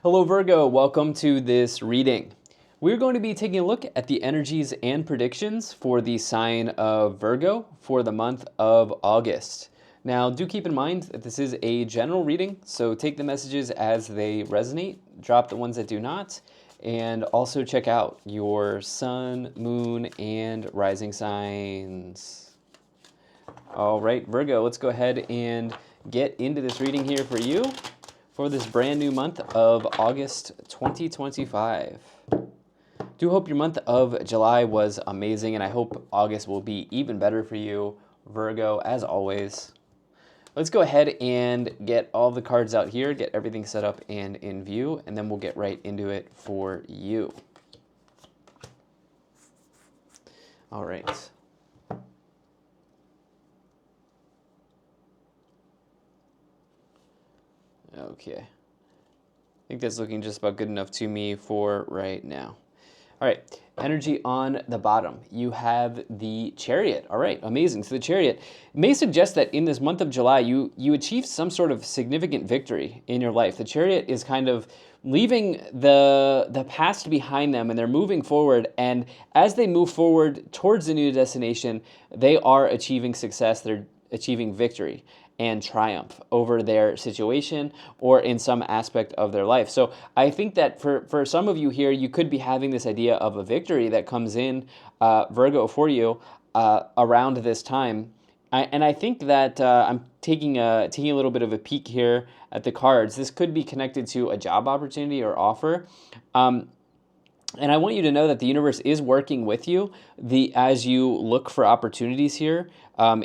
Hello Virgo, welcome to this reading. We're going to be taking a look at the energies and predictions for the sign of Virgo for the month of August. Now, do keep in mind that this is a general reading, so take the messages as they resonate, drop the ones that do not, and also check out your sun, moon, and rising signs. All right, Virgo, let's go ahead and get into this reading here for you for this brand new month of August 2025. Do hope your month of July was amazing, and I hope August will be even better for you, Virgo, as always. Let's go ahead and get all the cards out here, get everything set up and in view, and then we'll get right into it for you. All right. Okay. I think that's looking just about good enough to me for right now. All right, energy on the bottom. You have the Chariot. All right, amazing. So the Chariot may suggest that in this month of July, you achieve some sort of significant victory in your life. The Chariot is kind of leaving the past behind them, and they're moving forward. And as they move forward towards the new destination, they are achieving success. They're achieving victory and triumph over their situation or in some aspect of their life. So I think that for some of you here, you could be having this idea of a victory that comes in, Virgo, for you around this time. And I think that I'm taking a little bit of a peek here at the cards. This could be connected to a job opportunity or offer. And I want you to know that the universe is working with you as you look for opportunities here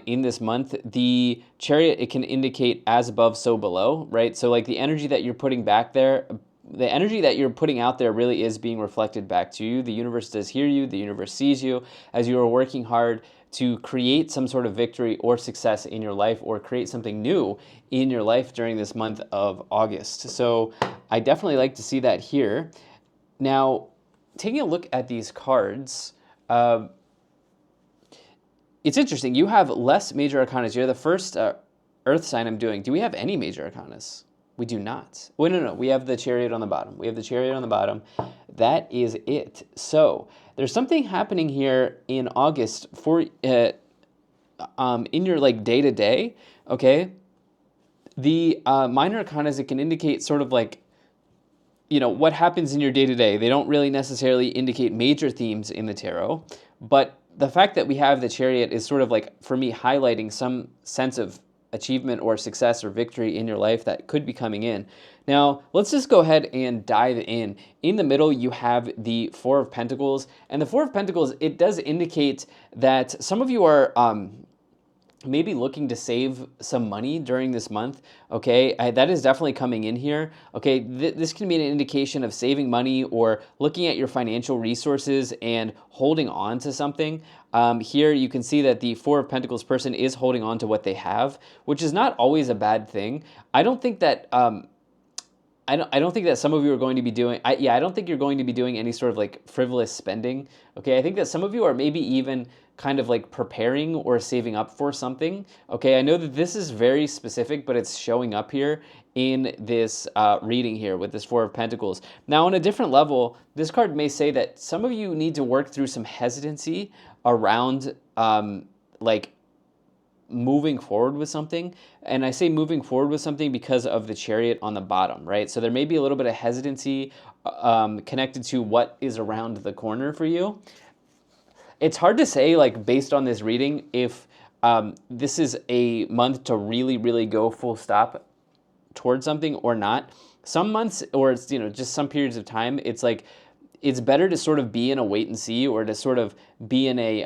in this month. The Chariot, it can indicate as above, so below, right? So like the energy that you're putting back there, the energy that you're putting out there really is being reflected back to you. The universe does hear you. The universe sees you as you are working hard to create some sort of victory or success in your life, or create something new in your life during this month of August. So I definitely like to see that here. Now, taking a look at these cards, it's interesting. You have less major arcanas. You're the first earth sign I'm doing. Do we have any major arcanas? We do not. Wait, no. We have the Chariot on the bottom. We have the Chariot on the bottom. That is it. So there's something happening here in August for in your like day to day. Okay, the minor arcanas, it can indicate sort of like, what happens in your day-to-day. They don't really necessarily indicate major themes in the tarot, but the fact that we have the Chariot is sort of like, for me, highlighting some sense of achievement or success or victory in your life that could be coming in. Now, let's just go ahead and dive in. In the middle, you have the Four of Pentacles, and the Four of Pentacles, it does indicate that some of you are maybe looking to save some money during this month, okay? That is definitely coming in here, okay? This can be an indication of saving money or looking at your financial resources and holding on to something. Here you can see that the Four of Pentacles person is holding on to what they have, which is not always a bad thing. I don't think that I don't think that some of you are going to be doing, I don't think you're going to be doing any sort of like frivolous spending, okay? I think that some of you are maybe even kind of like preparing or saving up for something, okay? I know that this is very specific, but it's showing up here in this reading here with this Four of Pentacles. Now, on a different level, this card may say that some of you need to work through some hesitancy around like moving forward with something. And I say moving forward with something because of the Chariot on the bottom, right? So there may be a little bit of hesitancy connected to what is around the corner for you. It's hard to say, like, based on this reading, if this is a month to really, really go full stop towards something or not. Some months, or it's, just some periods of time, it's like, it's better to sort of be in a wait and see, or to sort of be in a,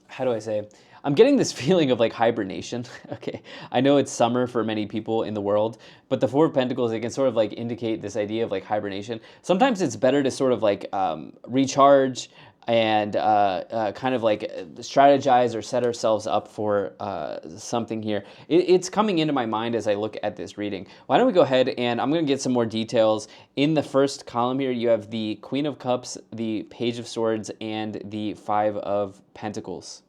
how do I say? I'm getting this feeling of like hibernation. Okay, I know it's summer for many people in the world, but the Four of Pentacles, it can sort of like indicate this idea of like hibernation. Sometimes it's better to sort of like recharge and kind of like strategize or set ourselves up for something here. It's coming into my mind as I look at this reading. Why don't we go ahead and I'm going to get some more details. In the first column here, you have the Queen of Cups, the Page of Swords, and the Five of Pentacles.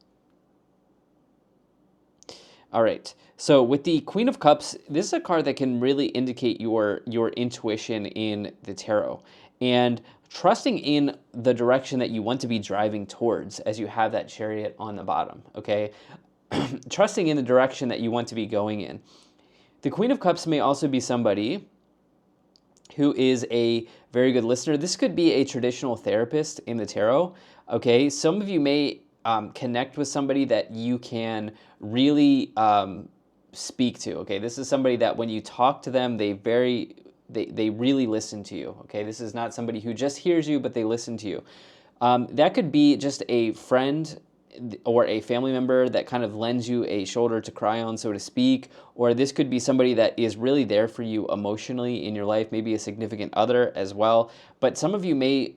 All right, So with the Queen of Cups, this is a card that can really indicate your intuition in the tarot and trusting in the direction that you want to be driving towards as you have that Chariot on the bottom, okay? Trusting in the direction that you want to be going in. The Queen of Cups may also be somebody who is a very good listener. This could be a traditional therapist in the tarot, okay? Some of you may connect with somebody that you can really speak to, okay? This is somebody that when you talk to them, they really listen to you, okay? This is not somebody who just hears you, but they listen to you. That could be just a friend or a family member that kind of lends you a shoulder to cry on, so to speak, or this could be somebody that is really there for you emotionally in your life, maybe a significant other as well. But some of you may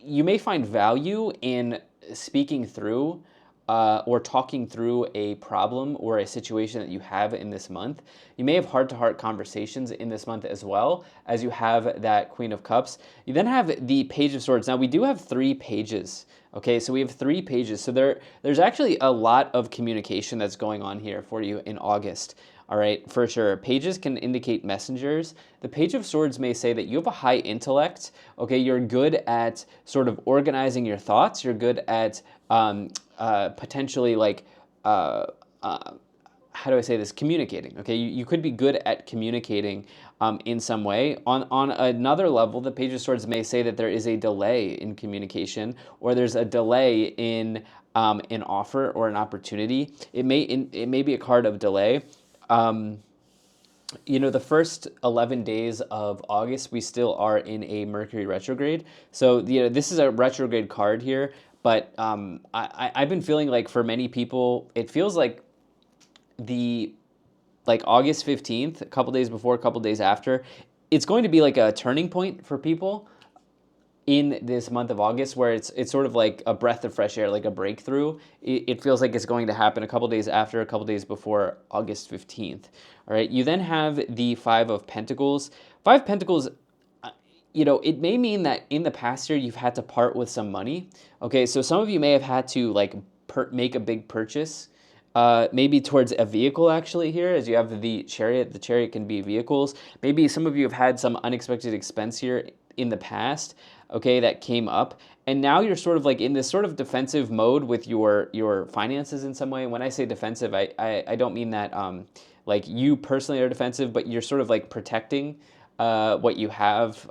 you may find value in speaking through or talking through a problem or a situation that you have in this month. You may have heart-to-heart conversations in this month as well, as you have that Queen of Cups. You then have the Page of Swords. Now, we do have 3 pages, okay? So we have 3 pages. So there's actually a lot of communication that's going on here for you in August. All right, for sure. Pages can indicate messengers. The Page of Swords may say that you have a high intellect. Okay, you're good at sort of organizing your thoughts. You're good at potentially like, how do I say this? Communicating. Okay, you could be good at communicating in some way. On another level, the Page of Swords may say that there is a delay in communication, or there's a delay in an offer or an opportunity. It may be a card of delay. The first 11 days of August, we still are in a Mercury retrograde. So, this is a retrograde card here, but I've been feeling like for many people, it feels like August 15th, a couple days before, a couple days after, it's going to be like a turning point for people in this month of August, where it's sort of like a breath of fresh air, like a breakthrough. It feels like it's going to happen a couple days after, a couple days before August 15th. All right. You then have the Five of Pentacles. Five of Pentacles, it may mean that in the past year you've had to part with some money. Okay, so some of you may have had to make a big purchase. Maybe towards a vehicle actually here, as you have the Chariot. The Chariot can be vehicles. Maybe some of you have had some unexpected expense here in the past, okay, that came up. And now you're sort of like in this sort of defensive mode with your finances in some way. And when I say defensive, I don't mean that like you personally are defensive, but you're sort of like protecting what you have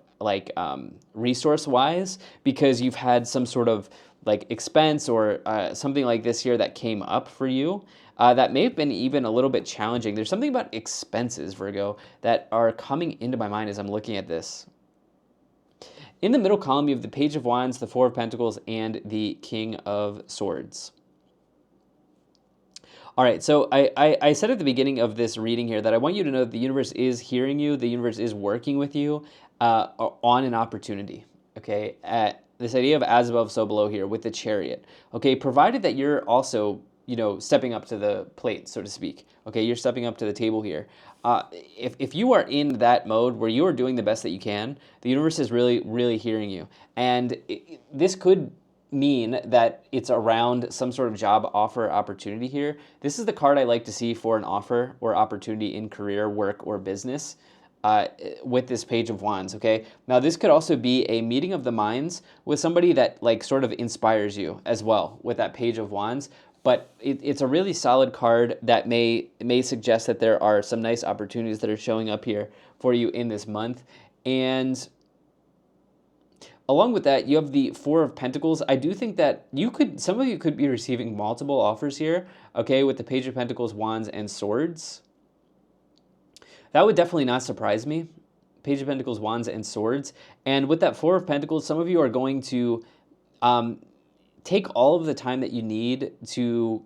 resource-wise, because you've had some sort of like expense or something like this here that came up for you that may have been even a little bit challenging. There's something about expenses, Virgo, that are coming into my mind as I'm looking at this. In the middle column, you have the Page of Wands, the Four of Pentacles, and the King of Swords. All right, so I said at the beginning of this reading here that I want you to know that the universe is hearing you, the universe is working with you on an opportunity, okay? This idea of as above, so below here with the Chariot, okay? Provided that you're also, stepping up to the plate, so to speak, okay? You're stepping up to the table here. If you are in that mode where you are doing the best that you can, the universe is really, really hearing you. And this could mean that it's around some sort of job offer opportunity here. This is the card I like to see for an offer or opportunity in career, work, or business with this Page of Wands, okay? Now, this could also be a meeting of the minds with somebody that sort of inspires you as well with that Page of Wands. But it's a really solid card that may suggest that there are some nice opportunities that are showing up here for you in this month. And along with that, you have the Four of Pentacles. I do think that some of you could be receiving multiple offers here, okay, with the Page of Pentacles, Wands, and Swords. That would definitely not surprise me. Page of Pentacles, Wands, and Swords. And with that Four of Pentacles, some of you are going to take all of the time that you need to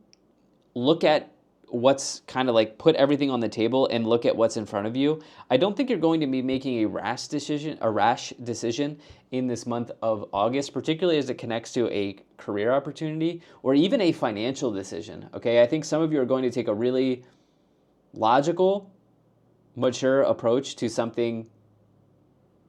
look at what's kind of put everything on the table and look at what's in front of you. I don't think you're going to be making a rash decision in this month of August, particularly as it connects to a career opportunity or even a financial decision, okay? I think some of you are going to take a really logical, mature approach to something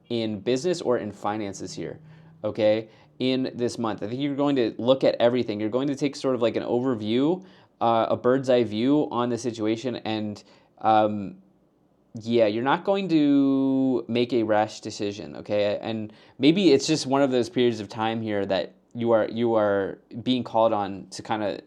in business or in finances here, okay, in this month. I think you're going to look at everything. You're going to take sort of like an overview a bird's eye view on the situation, and yeah, you're not going to make a rash decision, okay? And maybe it's just one of those periods of time here that you are being called on to kind of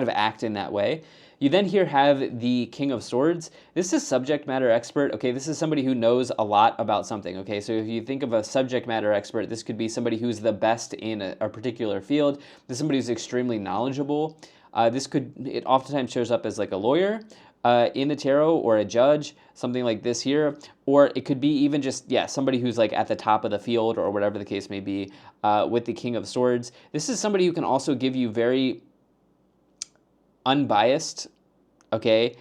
act in that way. You then here have the King of Swords. This is subject matter expert. Okay, this is somebody who knows a lot about something. Okay, so if you think of a subject matter expert, this could be somebody who's the best in a particular field. This is somebody who's extremely knowledgeable. It oftentimes shows up as like a lawyer in the tarot, or a judge, something like this here. Or it could be even just, yeah, somebody who's like at the top of the field, or whatever the case may be, with the King of Swords. This is somebody who can also give you very unbiased, okay,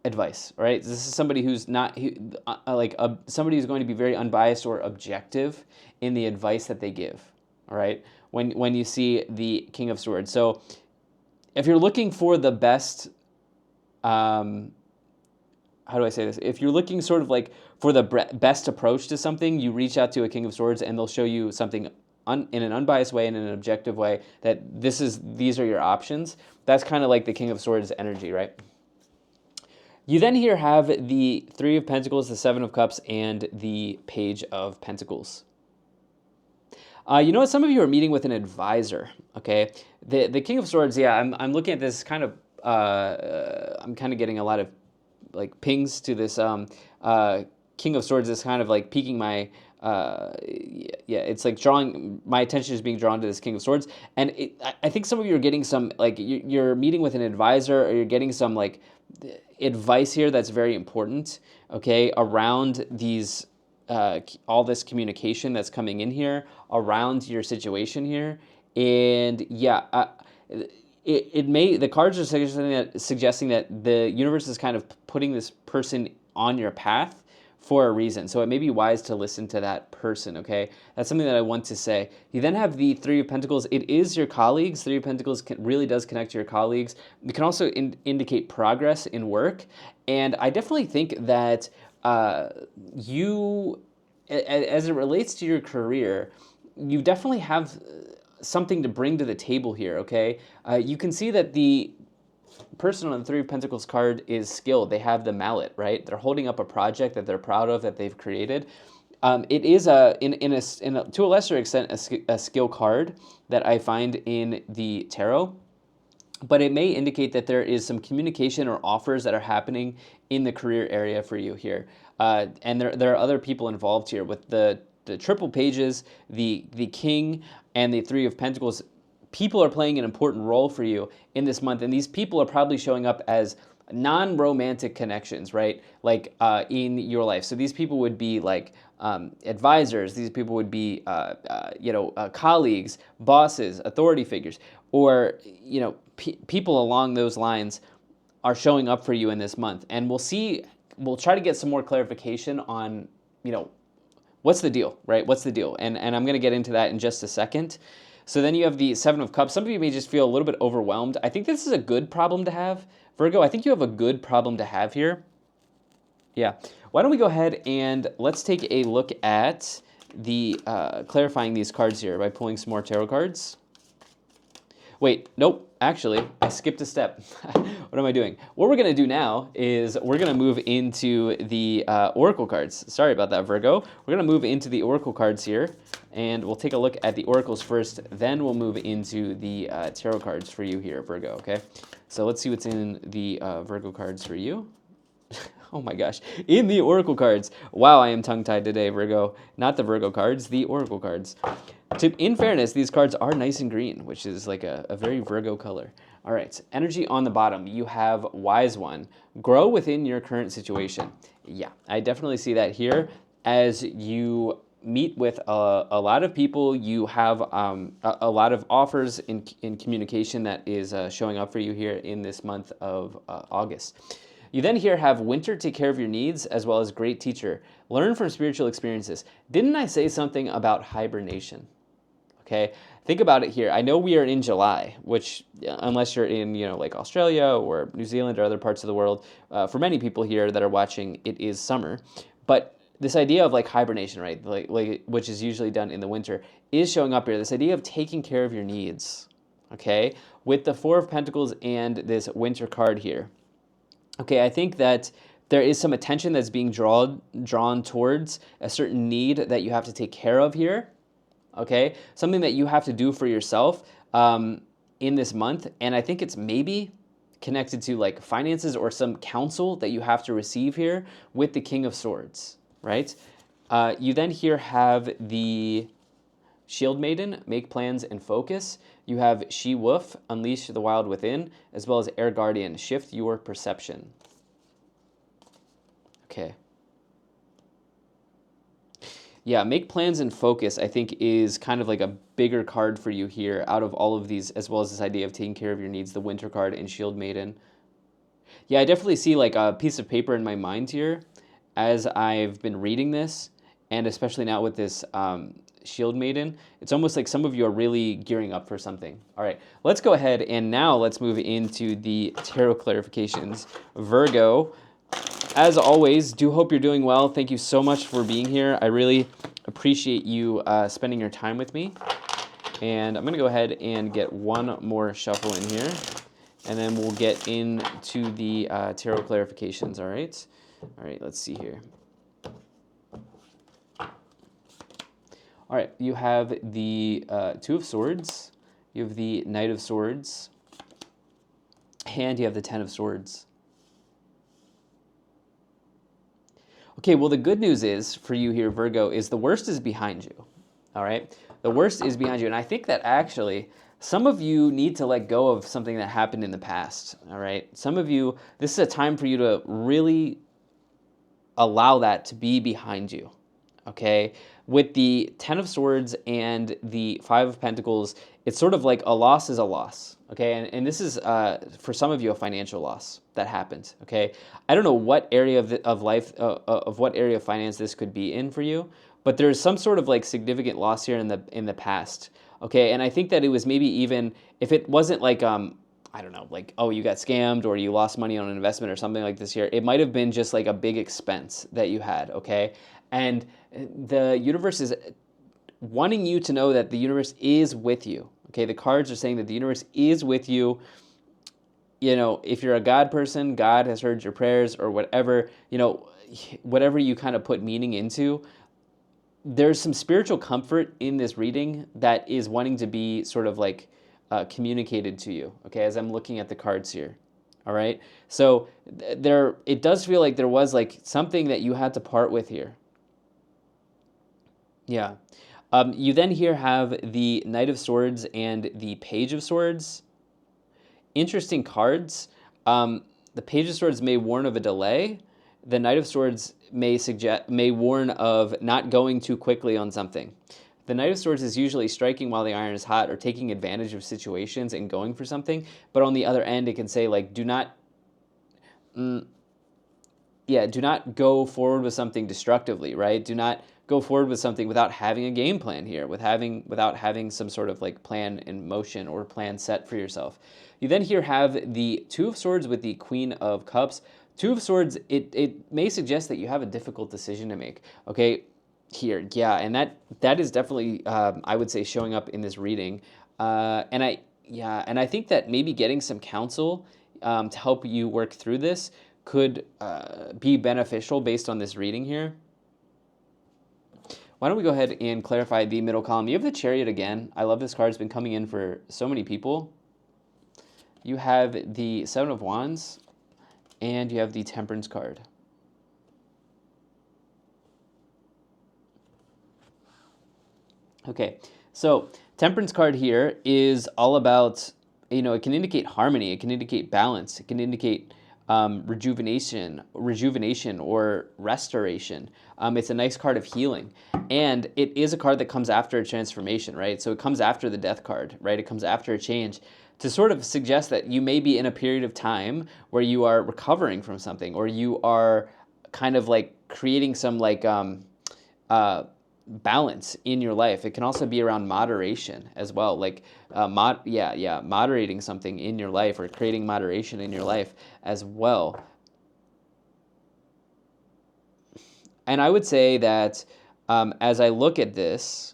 advice, right? This is somebody who's not somebody who's going to be very unbiased or objective in the advice that they give, all right? When you see the King of Swords. So if you're looking for the best, how do I say this? If you're looking sort of like for the best approach to something, you reach out to a King of Swords, and they'll show you something in an unbiased way and in an objective way, that these are your options. That's kind of like the King of Swords energy, right? You then here have the Three of Pentacles, the Seven of Cups, and the Page of Pentacles. You know what? Some of you are meeting with an advisor, okay? The King of Swords, yeah, I'm looking at this kind of, I'm kind of getting a lot of like pings to this King of Swords is kind of like piquing my, yeah, it's like my attention is being drawn to this King of Swords. And I think some of you are getting some, like, you're meeting with an advisor, or you're getting some like advice here that's very important, okay, around these, all this communication that's coming in here, around your situation here. And yeah, the cards are suggesting that the universe is kind of putting this person on your path for a reason. So it may be wise to listen to that person, okay? That's something that I want to say. You then have the Three of Pentacles. It is your colleagues. Three of Pentacles really does connect to your colleagues. It can also indicate progress in work. And I definitely think that you, as it relates to your career, you definitely have something to bring to the table here, okay? You can see that the person on the Three of Pentacles card is skilled. They have the mallet, right? They're holding up a project that they're proud of, that they've created. It is to a lesser extent a skill card that I find in the tarot, but it may indicate that there is some communication or offers that are happening in the career area for you here. And there are other people involved here with the triple pages, the King, and the Three of Pentacles. People are playing an important role for you in this month, and these people are probably showing up as non-romantic connections, right? Like in your life. So these people would be like advisors. These people would be, colleagues, bosses, authority figures, or people along those lines are showing up for you in this month. And we'll try to get some more clarification on, what's the deal, right? What's the deal? And I'm going to get into that in just a second. So then you have the Seven of Cups. Some of you may just feel a little bit overwhelmed. I think this is a good problem to have. Virgo, I think you have a good problem to have here. Yeah. Why don't we go ahead and let's take a look at the clarifying these cards here by pulling some more tarot cards. Wait, nope. Actually, I skipped a step. What am I doing? What we're going to do now is we're going to move into the oracle cards. Sorry about that, Virgo. We're going to move into the oracle cards here, and we'll take a look at the oracles first. Then we'll move into the tarot cards for you here, Virgo, okay? So let's see what's in the Virgo cards for you. Oh my gosh, in the oracle cards. Wow, I am tongue-tied today, Virgo. Not the Virgo cards, the oracle cards. In fairness, these cards are nice and green, which is like a very Virgo color. All right, energy on the bottom. You have Wise One. Grow within your current situation. Yeah, I definitely see that here. As you meet with a lot of people, you have a lot of offers in communication that is showing up for you here in this month of August. You then here have Winter, take care of your needs, as well as Great Teacher. Learn from spiritual experiences. Didn't I say something about hibernation? Okay, think about it here. I know we are in July, which unless you're in, like Australia or New Zealand or other parts of the world, for many people here that are watching, it is summer. But this idea of like hibernation, right, like which is usually done in the winter, is showing up here. This idea of taking care of your needs. okay, with the Four of Pentacles and this Winter card here. Okay, I think that there is some attention that's being drawn towards a certain need that you have to take care of here, okay? Something that you have to do for yourself in this month, and I think it's maybe connected to like finances or some counsel that you have to receive here with the King of Swords, right? You then here have the Shield Maiden, make plans and focus. You have She Wolf, unleash the wild within, as well as Air Guardian, shift your perception. Okay. Yeah, make plans and focus, I think, is kind of like a bigger card for you here out of all of these, as well as this idea of taking care of your needs, the Winter card and Shield Maiden. Yeah, I definitely see like a piece of paper in my mind here as I've been reading this, and especially now with this Shield Maiden. It's almost like some of you are really gearing up for something. All right, let's go ahead and now let's move into the tarot clarifications. Virgo, as always, do hope you're doing well. Thank you so much for being here. I really appreciate you spending your time with me. And I'm going to go ahead and get one more shuffle in here, and then we'll get into the tarot clarifications, all right? All right, let's see here. All right, you have the Two of Swords, you have the Knight of Swords, and you have the Ten of Swords. Okay, well, the good news is for you here, Virgo, is the worst is behind you, all right? The worst is behind you, and I think that actually some of you need to let go of something that happened in the past, all right? Some of you, this is a time for you to really allow that to be behind you, okay? With the Ten of Swords and the Five of Pentacles, it's sort of like a loss is a loss, okay? And this is, for some of you, a financial loss that happened, okay? I don't know what area of life, of what area of finance this could be in for you, but there's some sort of like significant loss here in the past, okay? And I think that it was maybe even, if it wasn't like, I don't know, like, oh, you got scammed or you lost money on an investment or something like this here, it might have been just like a big expense that you had, okay? And the universe is wanting you to know that the universe is with you, okay? The cards are saying that the universe is with you. You know, if you're a God person, God has heard your prayers or whatever, you know, whatever you kind of put meaning into. There's some spiritual comfort in this reading that is wanting to be sort of like communicated to you, okay, as I'm looking at the cards here. All right, so it does feel like there was like something that you had to part with here. Yeah. You then here have the Knight of Swords and the Page of Swords. Interesting cards. The Page of Swords may warn of a delay. The Knight of Swords may warn of not going too quickly on something. The Knight of Swords is usually striking while the iron is hot or taking advantage of situations and going for something. But on the other end, it can say like, do not go forward with something destructively, right? Do not go forward with something without having a game plan here, without having some sort of like plan in motion or plan set for yourself. You then here have the Two of Swords with the Queen of Cups. Two of Swords, it may suggest that you have a difficult decision to make, okay? Here, yeah, and that is definitely, I would say, showing up in this reading. And I think that maybe getting some counsel to help you work through this could be beneficial based on this reading here. Why don't we go ahead and clarify the middle column? You have the Chariot again. I love this card. It's been coming in for so many people. You have the Seven of Wands, and you have the Temperance card. Okay, so Temperance card here is all about, it can indicate harmony, it can indicate balance, it can indicate rejuvenation or restoration. It's a nice card of healing, and it is a card that comes after a transformation, right? So it comes after the Death card, right? It comes after a change to sort of suggest that you may be in a period of time where you are recovering from something, or you are kind of like creating some like balance in your life. It can also be around moderation as well, like moderating something in your life or creating moderation in your life as well. And I would say that as I look at this,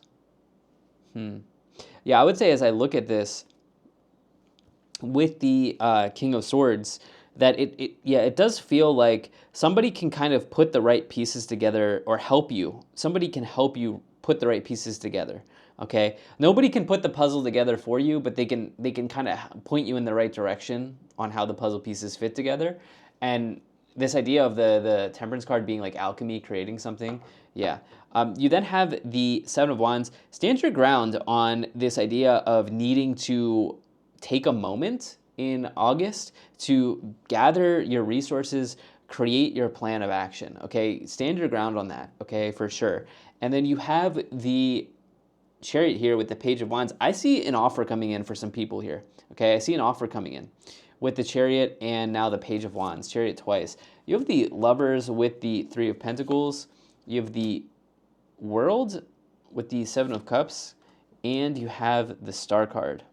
with the King of Swords, that it does feel like somebody can kind of put the right pieces together or help you. Somebody can help you put the right pieces together. Okay, nobody can put the puzzle together for you, but they can kind of point you in the right direction on how the puzzle pieces fit together. And this idea of the Temperance card being like alchemy, creating something, yeah. You then have the Seven of Wands. Stand your ground on this idea of needing to take a moment in August to gather your resources, create your plan of action. Okay, stand your ground on that. Okay, for sure. And then you have the Chariot here with the Page of Wands. I see an offer coming in for some people here. Okay, I see an offer coming in with the Chariot and now the Page of Wands. Chariot twice. You have the Lovers with the Three of Pentacles. You have the World with the Seven of Cups, and you have the Star card.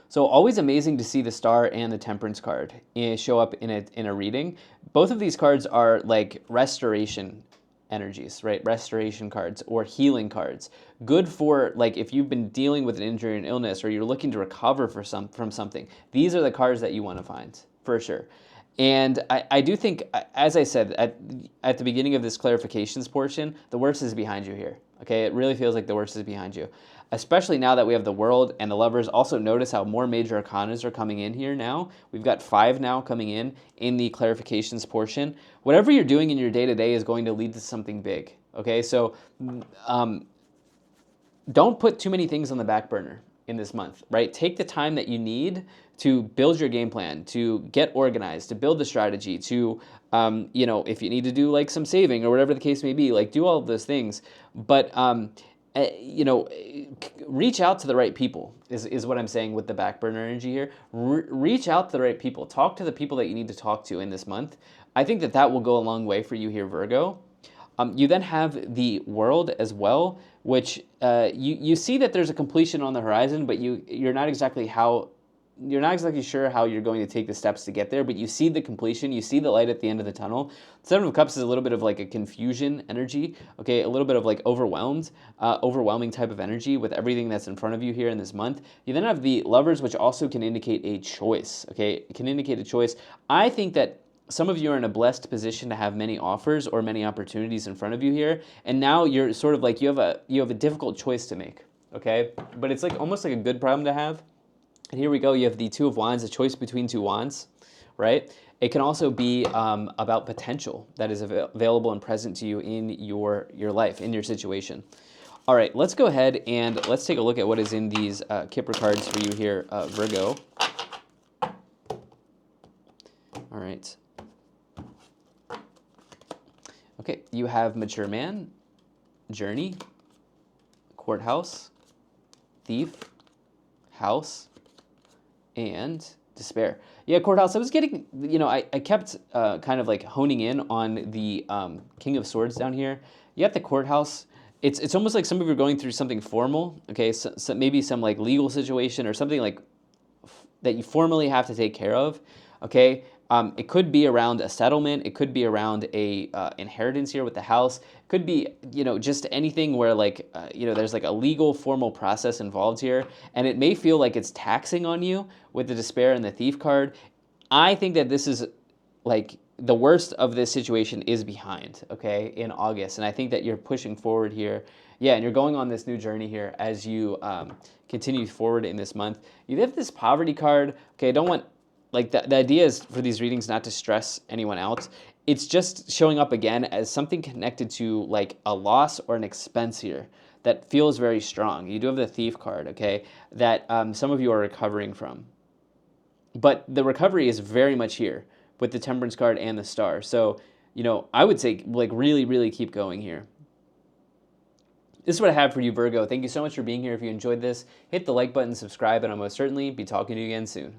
So always amazing to see the Star and the Temperance card show up in a reading. Both of these cards are like restoration energies, right? Restoration cards or healing cards. Good for like if you've been dealing with an injury and illness, or you're looking to recover from something. These are the cards that you want to find for sure. And I do think, as I said at the beginning of this clarifications portion, the worst is behind you here. Okay, it really feels like the worst is behind you, especially now that we have the World and the Lovers. Also notice how more major arcanas are coming in here now. We've got 5 now coming in the clarifications portion. Whatever you're doing in your day-to-day is going to lead to something big. Okay, so don't put too many things on the back burner in this month, right? Take the time that you need to build your game plan, to get organized, to build the strategy, to, if you need to do like some saving or whatever the case may be, like do all of those things. But, reach out to the right people is what I'm saying with the back burner energy here. Reach out to the right people. Talk to the people that you need to talk to in this month. I think that will go a long way for you here, Virgo. You then have the World as well, which you see that there's a completion on the horizon, but you're not exactly sure how you're going to take the steps to get there, but you see the completion, you see the light at the end of the tunnel. Seven of Cups is a little bit of like a confusion energy, okay, a little bit of like overwhelming type of energy with everything that's in front of you here in this month. You then have the Lovers, which also can indicate a choice, okay, it can indicate a choice. I think that some of you are in a blessed position to have many offers or many opportunities in front of you here, and now you're sort of like you have a difficult choice to make, okay? But it's like almost like a good problem to have. And here we go. You have the Two of Wands, a choice between two wands, right? It can also be about potential that is available and present to you in your life, in your situation. All right, let's go ahead and let's take a look at what is in these Kipper cards for you here, Virgo. All right. Okay, you have Mature Man, Journey, Courthouse, Thief, House, and Despair. Yeah, Courthouse, I was getting, I kept kind of like honing in on the King of Swords down here. You got the Courthouse. It's almost like some of you are going through something formal, okay? So maybe some like legal situation or something like that you formally have to take care of, okay? It could be around a settlement. It could be around a inheritance here with the house. It could be, just anything where like, there's like a legal formal process involved here. And it may feel like it's taxing on you with the Despair and the Thief card. I think that this is like the worst of this situation is behind, okay, in August. And I think that you're pushing forward here. Yeah, and you're going on this new journey here as you continue forward in this month. You have this Poverty card. Okay, I don't want... Like the idea is for these readings not to stress anyone out. It's just showing up again as something connected to like a loss or an expense here that feels very strong. You do have the Thief card, okay, that some of you are recovering from. But the recovery is very much here with the Temperance card and the Star. So, I would say like really, really keep going here. This is what I have for you, Virgo. Thank you so much for being here. If you enjoyed this, hit the like button, subscribe, and I'll most certainly be talking to you again soon.